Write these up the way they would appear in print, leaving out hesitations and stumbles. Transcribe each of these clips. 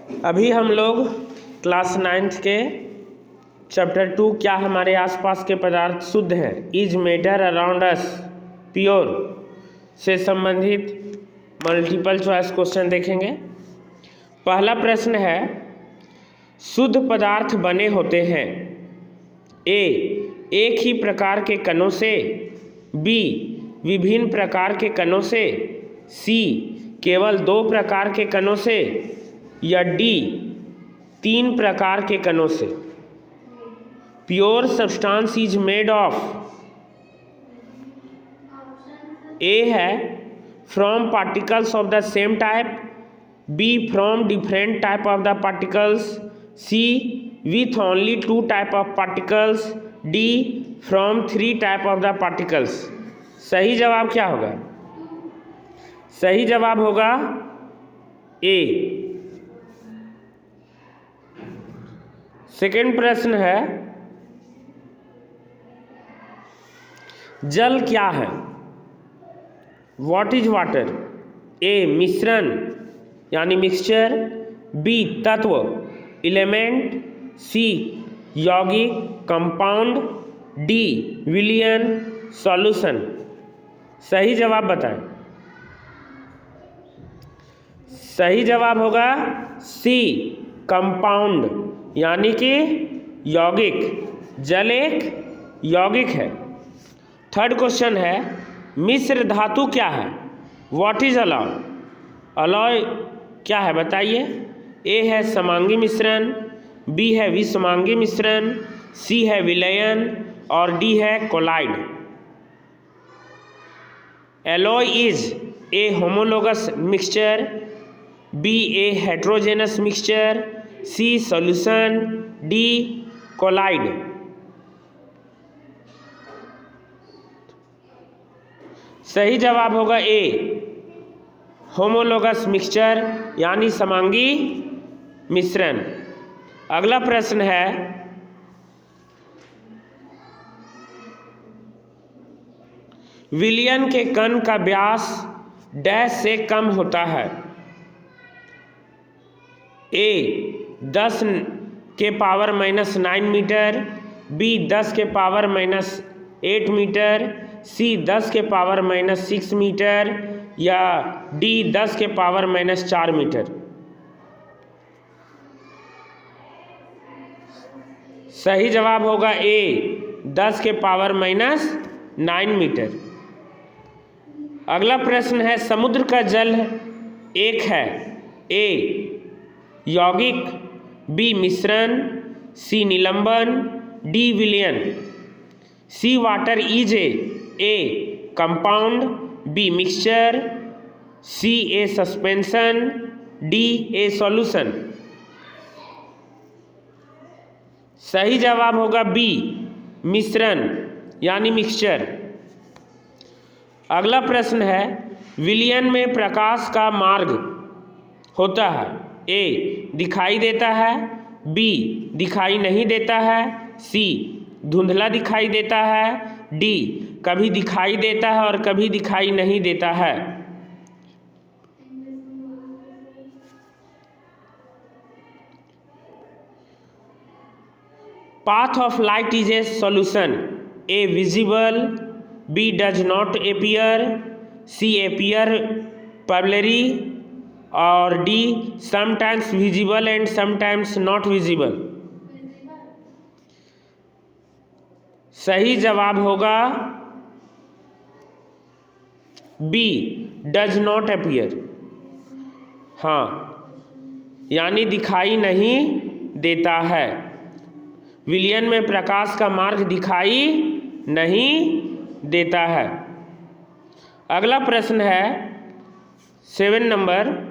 अभी हम लोग क्लास 9th के चैप्टर 2 क्या हमारे आसपास के पदार्थ शुद्ध हैं, is matter around us pure से संबंधित मल्टीपल चॉइस क्वेश्चन देखेंगे। पहला प्रश्न है, शुद्ध पदार्थ बने होते हैं ए एक ही प्रकार के कणों से, बी विभिन्न प्रकार के कणों से, सी केवल 2 प्रकार के कणों से, या डी 3 प्रकार के कणों से। Pure substance is made of, A है from particles of the same type, B from different type of the particles, C with only 2 type of particles, D from 3 type of the particles. सही जवाब क्या होगा? सही जवाब होगा ए। Second प्रश्न है, जल क्या है? What is water? ए मिश्रण यानी मिक्सचर, बी तत्व एलिमेंट, सी यौगिक कंपाउंड, डी विलयन सॉल्यूशन। सही जवाब बताएं। सही जवाब होगा सी कंपाउंड यानी कि यौगिक। जल एक यौगिक है। थर्ड क्वेश्चन है, मिश्र धातु क्या है? What is alloy? अलॉय क्या है बताइए? ए है समांगी मिश्रण, बी है विषमांगी मिश्रण, सी है विलयन और डी है colloid. Alloy is A homologous mixture, B a heterogeneous mixture, C solution, D colloid. सही जवाब होगा ए होमोलोगस मिक्सचर यानी समांगी मिश्रण। अगला प्रश्न है, विलयन के कण का व्यास डैश से कम होता है। ए 10 के पावर -9 मीटर, बी 10 के पावर -8 मीटर, सी 10 के पावर -6 मीटर, या डी 10 के पावर -4 मीटर। सही जवाब होगा ए 10 के पावर -9 मीटर। अगला प्रश्न है, समुद्र का जल एक है। ए यौगिक, बी मिश्रण, सी निलंबन, डी विलयन। C water is a compound, B mixture, C a suspension, D a solution. सही जवाब होगा बी मिश्रण यानी मिक्सचर। अगला प्रश्न है, विलयन में प्रकाश का मार्ग होता है। ए दिखाई देता है, बी दिखाई नहीं देता है, सी धुंधला दिखाई देता है, डी कभी दिखाई देता है और कभी दिखाई नहीं देता है। Path of light is A solution. A visible, B does not appear, C appear purple, और D sometimes visible and sometimes not visible. सही जवाब होगा बी डज नॉट अपीयर। हाँ, यानी दिखाई नहीं देता है। विलयन में प्रकाश का मार्ग दिखाई नहीं देता है। अगला प्रश्न है 7 नंबर,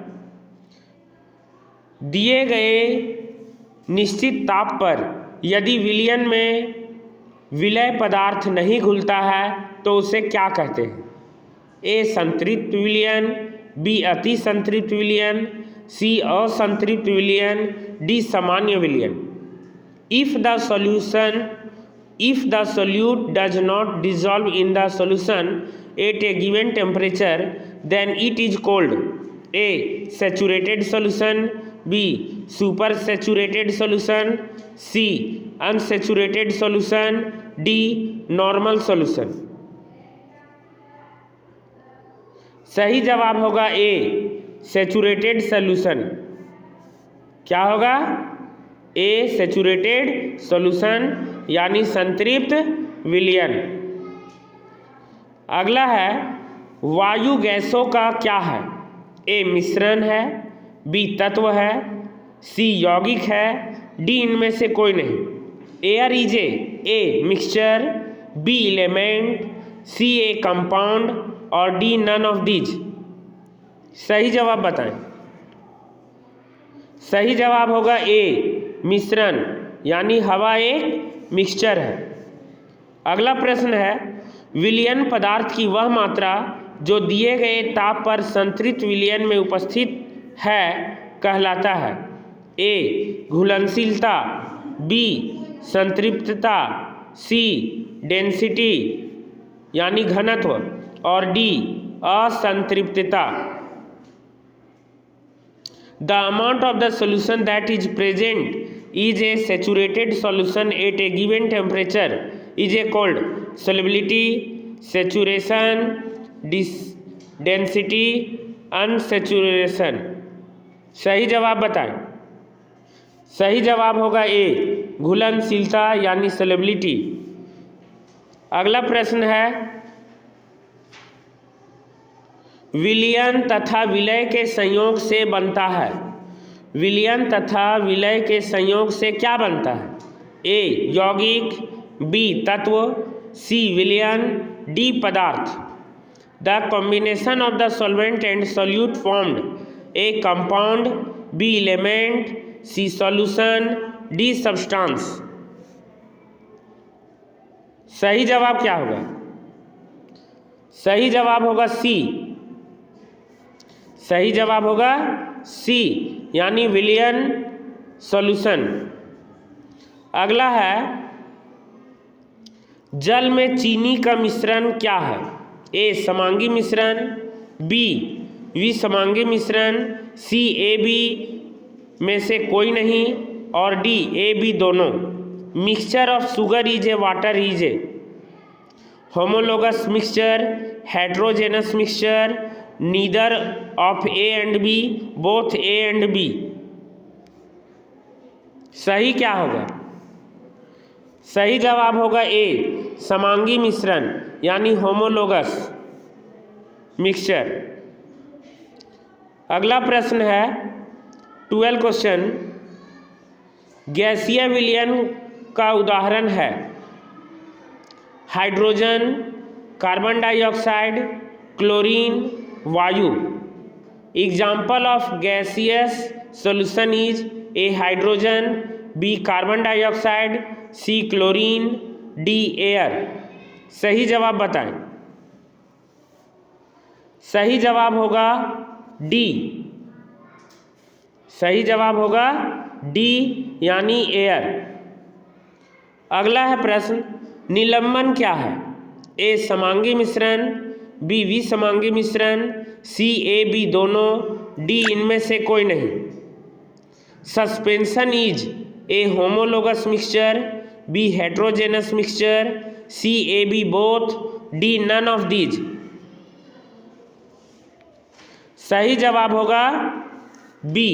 दिए गए निश्चित ताप पर यदि विलयन में विलय पदार्थ नहीं घुलता है तो उसे क्या कहते हैं? ए संतृप्त विलयन, बी अति संतृप्त विलयन, सी असंतृप्त विलयन, डी सामान्य विलयन। If the solute does not dissolve in the solution at a given temperature, then it is called A. Saturated solution, B super saturated solution, C unsaturated solution, D normal solution. सही जवाब होगा ए saturated solution. क्या होगा? ए saturated solution यानी संतृप्त विलयन। अगला है वायु गैसों का क्या है? ए मिश्रण है, बी तत्व है, सी यौगिक है, डी इनमें से कोई नहीं। Air is a mixture, B element, C a compound और डी नन ऑफ दीज। सही जवाब बताएं। सही जवाब होगा ए मिश्रण यानी हवा एक मिक्सचर है। अगला प्रश्न है विलयन पदार्थ की वह मात्रा जो दिए गए ताप पर संतृप्त विलयन में उपस्थित है कहलाता है। ए घुलनशीलता, बी संतृप्तता, सी डेंसिटी यानी घनत्व और डी असंतृप्तता। The amount of the solution that is present is a saturated solution at a given temperature is a called solubility, saturation, density, unsaturation. सही जवाब बताएं। सही जवाब होगा ए घुलनशीलता यानी solubility। अगला प्रश्न है विलयन तथा विलय के संयोग से बनता है। विलयन तथा विलय के संयोग से क्या बनता है? ए यौगिक, बी तत्व, सी विलयन, डी पदार्थ। The combination of the solvent and solute formed a compound, B element, C solution, D substance. सही जवाब क्या होगा? सही जवाब होगा सी। सही जवाब होगा सी यानी विलयन सॉल्यूशन। अगला है जल में चीनी का मिश्रण क्या है? ए समांगी मिश्रण, बी विसमांगी मिश्रण, सी ए बी में से कोई नहीं और डी ए बी दोनों। Mixture of sugar is a water is A homologous mixture, heterogeneous mixture, neither of A and B, both A and B. सही क्या होगा? सही जवाब होगा ए समांगी मिश्रण यानी होमोलोगस मिक्सचर। अगला प्रश्न है 12 क्वेश्चन गैसीय विलयन का उदाहरण है हाइड्रोजन, कार्बन डाइऑक्साइड, क्लोरीन, वायु। Example of gaseous solution is A hydrogen, B carbon dioxide, C chlorine, D air. सही जवाब बताएं। सही जवाब होगा डी। सही जवाब होगा डी यानी एयर। अगला है प्रश्न निलंबन क्या है? ए समांगी मिश्रण, बी विसमांगी मिश्रण, सी ए बी दोनों, डी इनमें से कोई नहीं। Suspension is A homologous mixture, B heterogeneous mixture, C A B both, D none of these. सही जवाब होगा बी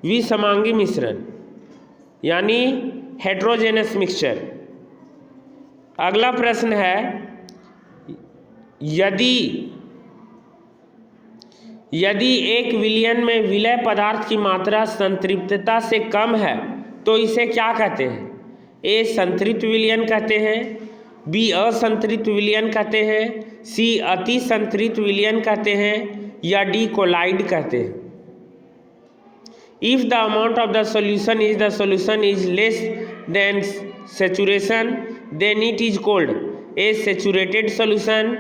विसमांगी मिश्रण यानी हेट्रोजेनस मिक्सचर। अगला प्रश्न है यदि एक विलयन में विलय पदार्थ की मात्रा संतृप्तता से कम है तो इसे क्या कहते हैं? ए संतृप्त विलयन कहते हैं, बी असंतृप्त विलयन कहते हैं, सी अति संतृप्त विलयन कहते हैं या डी कोलाइड कहते हैं। If the amount of the solution is less than saturation then it is called a saturated solution,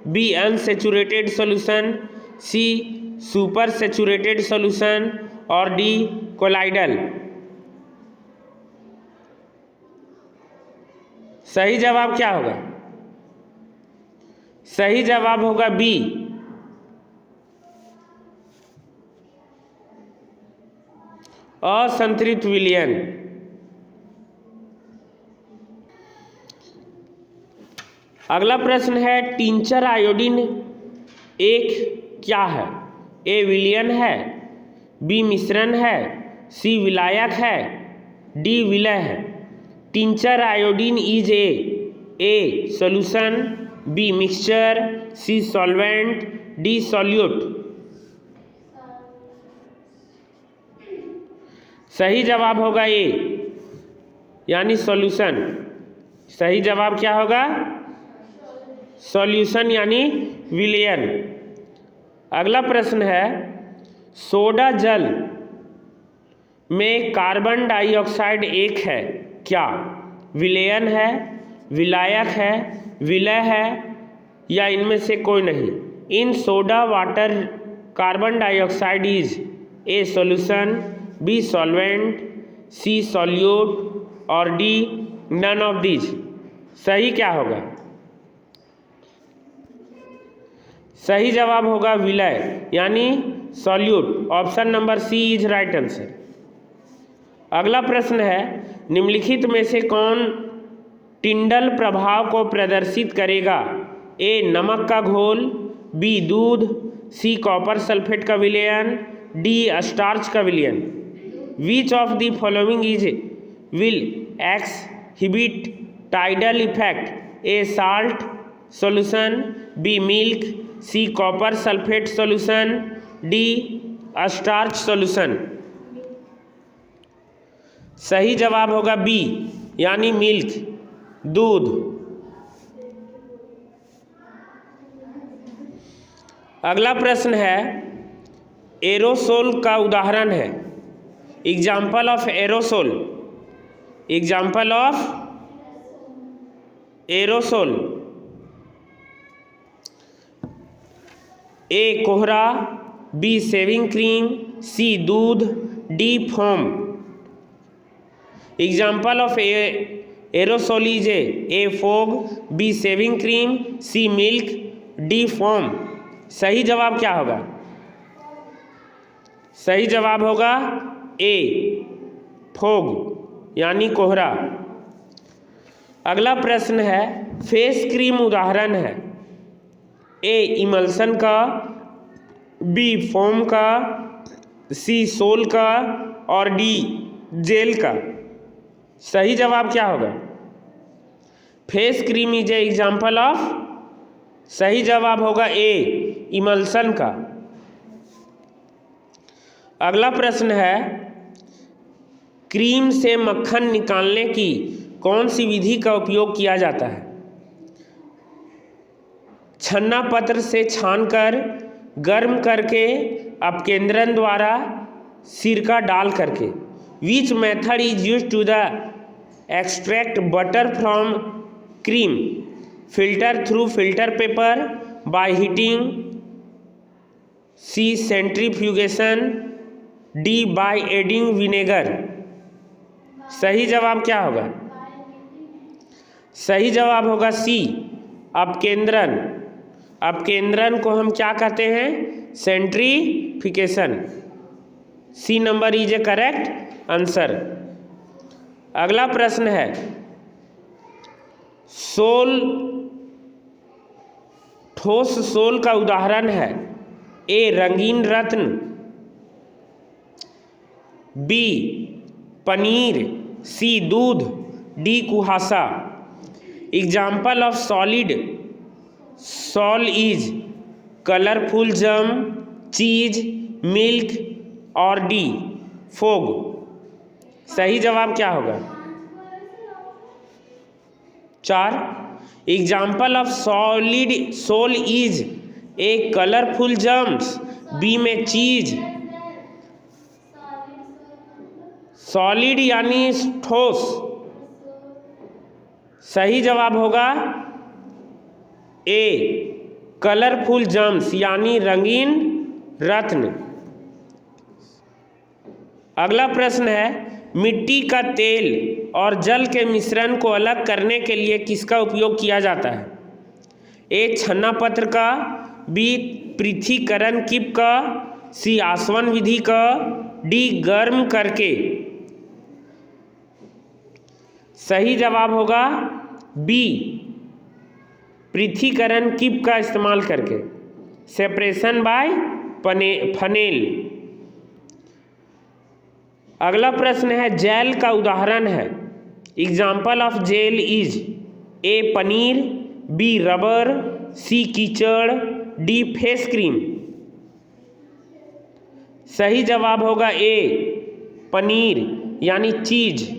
b unsaturated solution, c super saturated solution और d colloidal। सही जवाब क्या होगा? सही जवाब होगा बी असंतृप्त विलयन। अगला प्रश्न है टिंचर आयोडीन एक क्या है? ए विलयन है, बी मिश्रण है, सी विलायक है, डी विलय है। Tincture iodine is A solution, B mixture, C solvent, D solute. सही जवाब होगा ए यानी सॉल्यूशन। सही जवाब क्या होगा? सॉल्यूशन यानी विलयन। अगला प्रश्न है सोडा जल में कार्बन डाइऑक्साइड एक है क्या? विलयन है, विलायक है, विलय है या इनमें से कोई नहीं? In soda water carbon dioxide is A solution, B solvent, C solute और डी नन ऑफ दीज। सही क्या होगा? सही जवाब होगा विलय यानी solute. Option number C is right answer. अगला प्रश्न है निम्नलिखित में से कौन टिंडल प्रभाव को प्रदर्शित करेगा? ए नमक का घोल, बी दूध, सी कॉपर सल्फेट का विलयन, डी स्टार्च का विलयन। Which of the following is will exhibit Tyndall effect? A salt solution, B milk, C copper sulphate solution, D starch solution. सही जवाब होगा बी यानी मिल्क, दूध। अगला प्रश्न है एरोसोल का उदाहरण है। Example of aerosol. Example of aerosol. A कोहरा, बी शेविंग क्रीम, सी दूध, D foam. Example of aerosol is a fog, B shaving cream, C milk, D foam. सही जवाब क्या होगा? सही जवाब होगा ए फोग यानी कोहरा। अगला प्रश्न है फेस क्रीम उदाहरण है। ए इमल्सन का, बी फोम का, सी सोल का और डी जेल का। सही जवाब क्या होगा? Face cream is a example of. सही जवाब होगा ए इमल्सन का। अगला प्रश्न है क्रीम से मक्खन निकालने की कौन सी विधि का उपयोग किया जाता है? छन्ना पत्र से छानकर, गर्म करके, अपकेंद्रन द्वारा, सिरका डाल करके। Which method is use to the extract butter from cream? Filter through filter paper, by heating, C centrifugation, D by adding vinegar. सही जवाब क्या होगा? सही जवाब होगा सी अपकेंद्रन। अपकेंद्रन को हम क्या कहते हैं? Centrifugation. C number is a correct answer. अगला प्रश्न है सोल, ठोस सोल का उदाहरण है। ए रंगीन रत्न, बी पनीर, सी दूध, डी कुहासा। Example of solid sol is colourful gem, cheese, milk और डी फोग। सही जवाब क्या होगा? 4 example of solid sol is A colourful gems, B में चीज। सॉलिड यानी ठोस। सही जवाब होगा ए कलरफुल जम्स यानी रंगीन रत्न। अगला प्रश्न है मिट्टी का तेल और जल के मिश्रण को अलग करने के लिए किसका उपयोग किया जाता है? ए छन्ना पत्र का, बी पृथक्करण कीप का, सी आसवन विधि का, डी गर्म करके। सही जवाब होगा बी पृथक्करण कीप का इस्तेमाल करके, सेपरेशन बाय फनेल। अगला प्रश्न है जेल का उदाहरण है। Example of gel is a paneer, B rubber, C कीचड़, डी फेस क्रीम। सही जवाब होगा ए पनीर यानी चीज।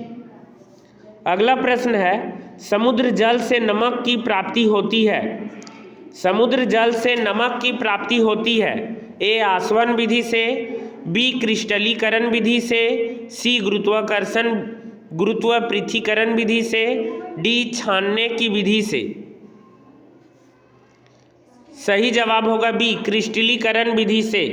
अगला प्रश्न है समुद्र जल से नमक की प्राप्ति होती है। समुद्र जल से नमक की प्राप्ति होती है ए आसवन विधि से, बी क्रिस्टलीकरण विधि से, सी गुरुत्व पृथक्करण विधि से, डी छानने की विधि से। सही जवाब होगा बी क्रिस्टलीकरण विधि से।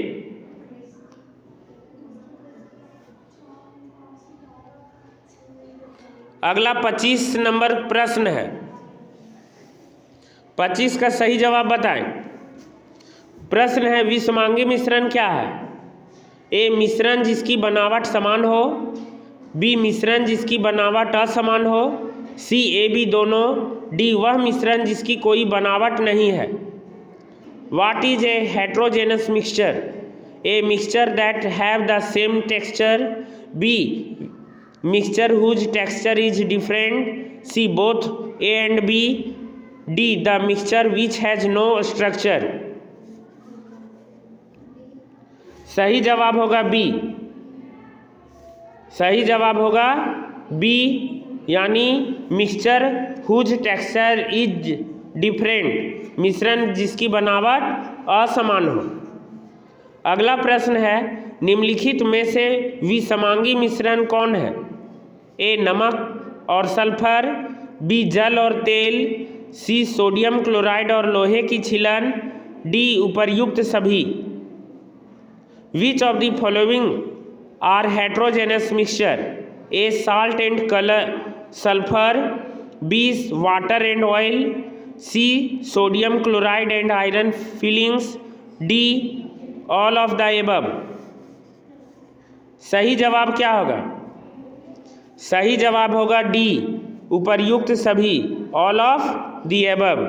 अगला 25 नंबर प्रश्न है। 25 का सही जवाब बताएं। प्रश्न है विषमांगी मिश्रण क्या है? ए मिश्रण जिसकी बनावट समान हो, बी मिश्रण जिसकी बनावट असमान हो, सी ए बी दोनों, डी वह मिश्रण जिसकी कोई बनावट नहीं है। What is a heterogeneous mixture? A mixture that have the same texture, B mixture whose texture is different, C both A and B, D the mixture which has no structure। सही जवाब होगा बी। सही जवाब होगा B यानी mixture whose texture is different, मिश्रण जिसकी बनावट असमान हो। अगला प्रश्न है निम्नलिखित में से विषमांगी मिश्रण कौन है? ए नमक और सल्फर, बी जल और तेल, सी सोडियम क्लोराइड और लोहे की छिलन, डी उपर्युक्त सभी। Which of the following are heterogeneous mixture? A salt and colour sulphur, B water and oil, C sodium chloride and iron filings, D all of the above. सही जवाब क्या होगा? सही जवाब होगा डी उपर्युक्त सभी, ऑल ऑफ द एबव।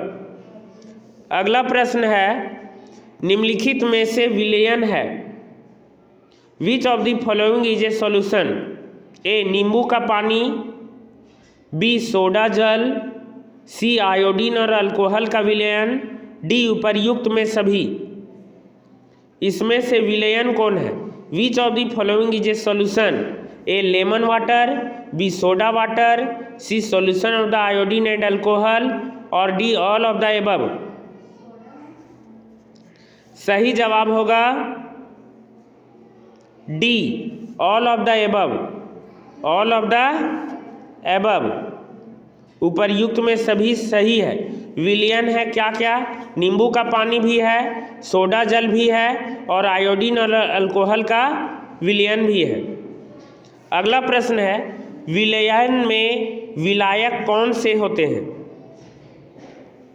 अगला प्रश्न है निम्नलिखित में से विलयन है। Which of the following is A solution? A नींबू का पानी, बी सोडा जल, सी आयोडीन और अल्कोहल का विलयन, डी उपर्युक्त में सभी। इसमें से विलयन कौन है? Which of the following is A solution? A lemon water, B soda water, C solution of the iodine and alcohol, और D all of the above. सही जवाब होगा D all of the above. All of the above उपर्युक्त में सभी सही है। विलयन है क्या क्या? नींबू का पानी भी है, सोडा जल भी है, और आयोडीन और अल्कोहल का विलयन भी है। अगला प्रश्न है विलयन में विलायक कौन से होते हैं?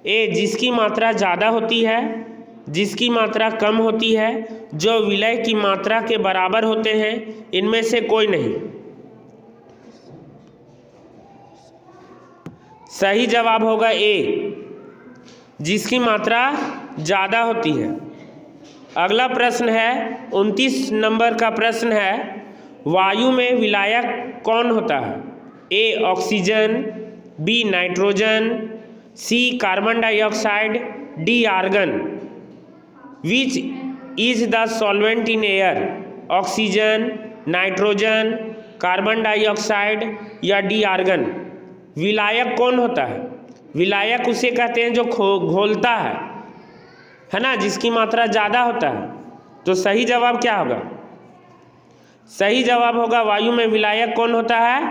ए जिसकी मात्रा ज़्यादा होती है, जिसकी मात्रा कम होती है, जो विलय की मात्रा के बराबर होते हैं, इनमें से कोई नहीं। सही जवाब होगा ए जिसकी मात्रा ज़्यादा होती है। अगला प्रश्न है 29 नंबर का प्रश्न है वायु में विलायक कौन होता है? A oxygen, B nitrogen, C carbon dioxide, D argon. Which is the solvent in air? Oxygen, nitrogen, carbon dioxide या डी आर्गन। विलायक कौन होता है? विलायक उसे कहते हैं जो घोलता है ना, जिसकी मात्रा ज़्यादा होता है। तो सही जवाब क्या होगा? सही जवाब होगा वायु में विलायक कौन होता है,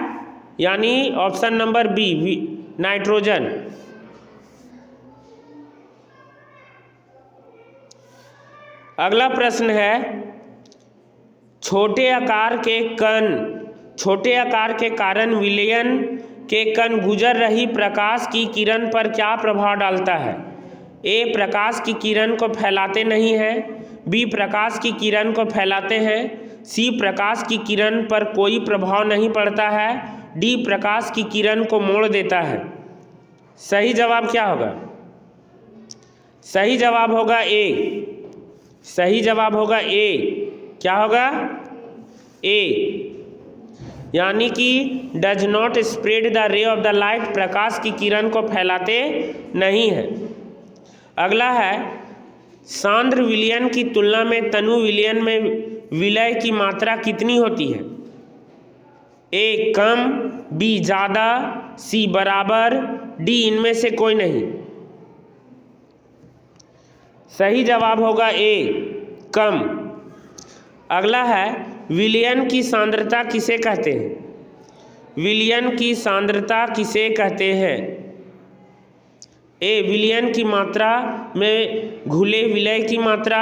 यानी ऑप्शन नंबर बी नाइट्रोजन। अगला प्रश्न है छोटे आकार के कारण विलयन के कण गुजर रही प्रकाश की किरण पर क्या प्रभाव डालता है? ए प्रकाश की किरण को फैलाते नहीं हैं, बी प्रकाश की किरण को फैलाते हैं, सी प्रकाश की किरण पर कोई प्रभाव नहीं पड़ता है, डी प्रकाश की किरण को मोड़ देता है। सही जवाब क्या होगा? सही जवाब होगा ए। सही जवाब होगा ए। क्या होगा? ए, यानी कि does not spread the ray of the light, प्रकाश की किरण को फैलाते नहीं है। अगला है, सांद्र विलयन की तुलना में तनु विलयन में विलय की मात्रा कितनी होती है? ए कम, बी ज़्यादा, सी बराबर, डी इनमें से कोई नहीं। सही जवाब होगा ए कम। अगला है, विलयन की सांद्रता किसे कहते हैं? विलयन की सांद्रता किसे कहते हैं? ए विलयन की मात्रा में घुले विलय की मात्रा,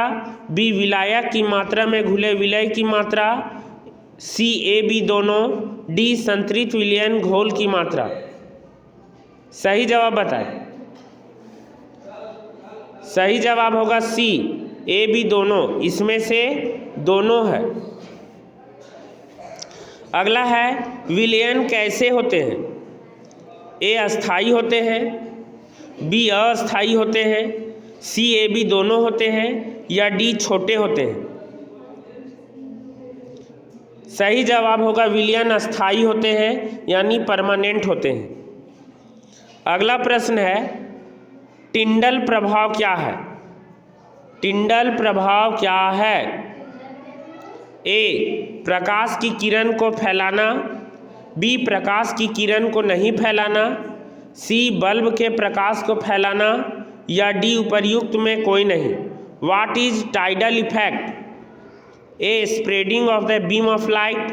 बी विलायक की मात्रा में घुले विलय की मात्रा, सी ए बी दोनों, डी संतृप्त विलयन घोल की मात्रा। सही जवाब बताएं। सही जवाब होगा सी ए बी दोनों, इसमें से दोनों है। अगला है, विलयन कैसे होते हैं? ए अस्थाई होते हैं, बी अस्थाई होते हैं, सी ए बी दोनों होते हैं, या डी छोटे होते हैं। सही जवाब होगा विलयन अस्थाई होते हैं, यानी परमानेंट होते हैं। अगला प्रश्न है, टिंडल प्रभाव क्या है? टिंडल प्रभाव क्या है? ए प्रकाश की किरण को फैलाना, बी प्रकाश की किरण को नहीं फैलाना, सी बल्ब के प्रकाश को फैलाना, या डी उपर्युक्त में कोई नहीं। What is Tyndall effect? A spreading of the beam of light,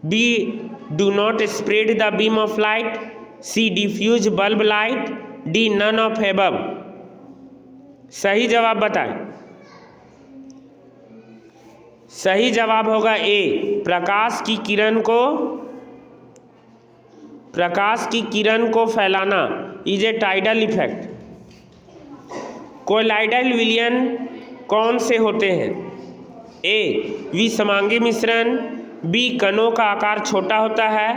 B do not spread the beam of light, C diffuse bulb light, D none of above. सही जवाब बताएं। सही जवाब होगा ए प्रकाश की किरण को फैलाना is a tidal effect. Colloidal विलयन कौन से होते हैं? ए विषमांगी मिश्रण, बी कणों का आकार छोटा होता है,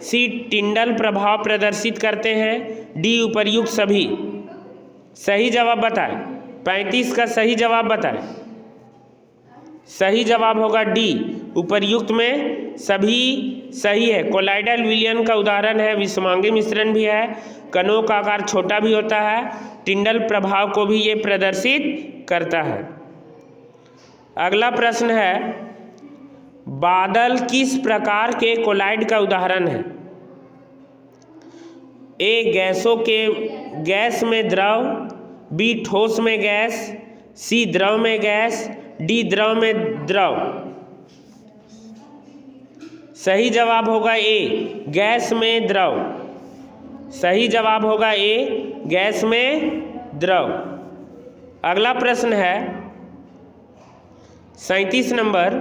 सी टिंडल प्रभाव प्रदर्शित करते हैं, डी उपर्युक्त सभी। सही जवाब बताएं। 35 का सही जवाब बताएं। सही जवाब होगा डी उपर्युक्त में सभी सही है। कोलाइडल विलयन का उदाहरण है विषमांगी मिश्रण भी है, कणों का आकार छोटा भी होता है, टिंडल प्रभाव को भी ये प्रदर्शित करता है। अगला प्रश्न है, बादल किस प्रकार के कोलाइड का उदाहरण है? ए गैस में द्रव, बी ठोस में गैस, सी द्रव में गैस, डी द्रव में द्रव। सही जवाब होगा ए गैस में द्रव। सही जवाब होगा ए गैस में द्रव। अगला प्रश्न है 37 नंबर,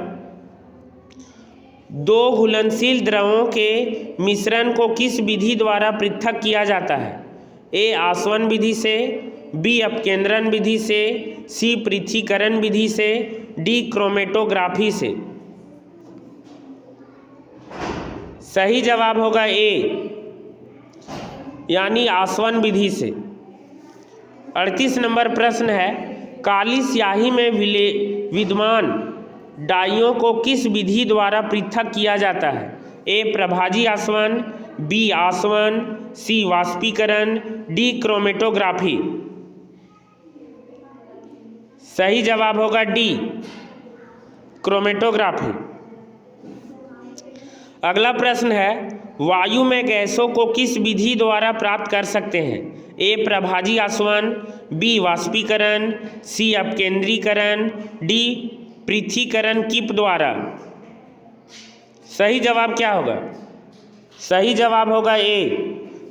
दो घुलनशील द्रवों के मिश्रण को किस विधि द्वारा पृथक किया जाता है? ए आसवन विधि से, बी अपकेंद्रण विधि से, सी पृथक्करण विधि से, डी क्रोमेटोग्राफी से। सही जवाब होगा ए यानी आसवन विधि से। 38 नंबर प्रश्न है, काली स्याही में विद्यमान डाइयों को किस विधि द्वारा पृथक किया जाता है? ए प्रभाजी आसवन, बी आसवन, सी वाष्पीकरण, डी क्रोमेटोग्राफी। सही जवाब होगा डी क्रोमेटोग्राफी। अगला प्रश्न है, वायु में गैसों को किस विधि द्वारा प्राप्त कर सकते हैं? ए प्रभाजी आसवन, बी वाष्पीकरण, सी अपकेंद्रीकरण, डी पृथक्करण कीप द्वारा। सही जवाब क्या होगा? सही जवाब होगा ए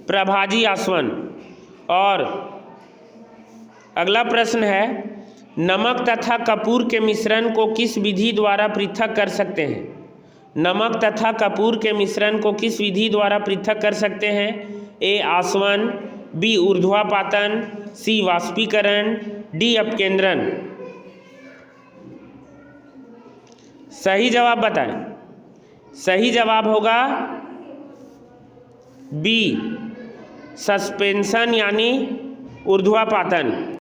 प्रभाजी आसवन। और अगला प्रश्न है, नमक तथा कपूर के मिश्रण को किस विधि द्वारा पृथक कर सकते हैं? नमक तथा कपूर के मिश्रण को किस विधि द्वारा पृथक कर सकते हैं? ए आसवन, बी ऊर्ध्वापातन, सी वाष्पीकरण, डी अपकेंद्रण। सही जवाब बताएं। सही जवाब होगा बी, सस्पेंशन यानी ऊर्ध्वापातन।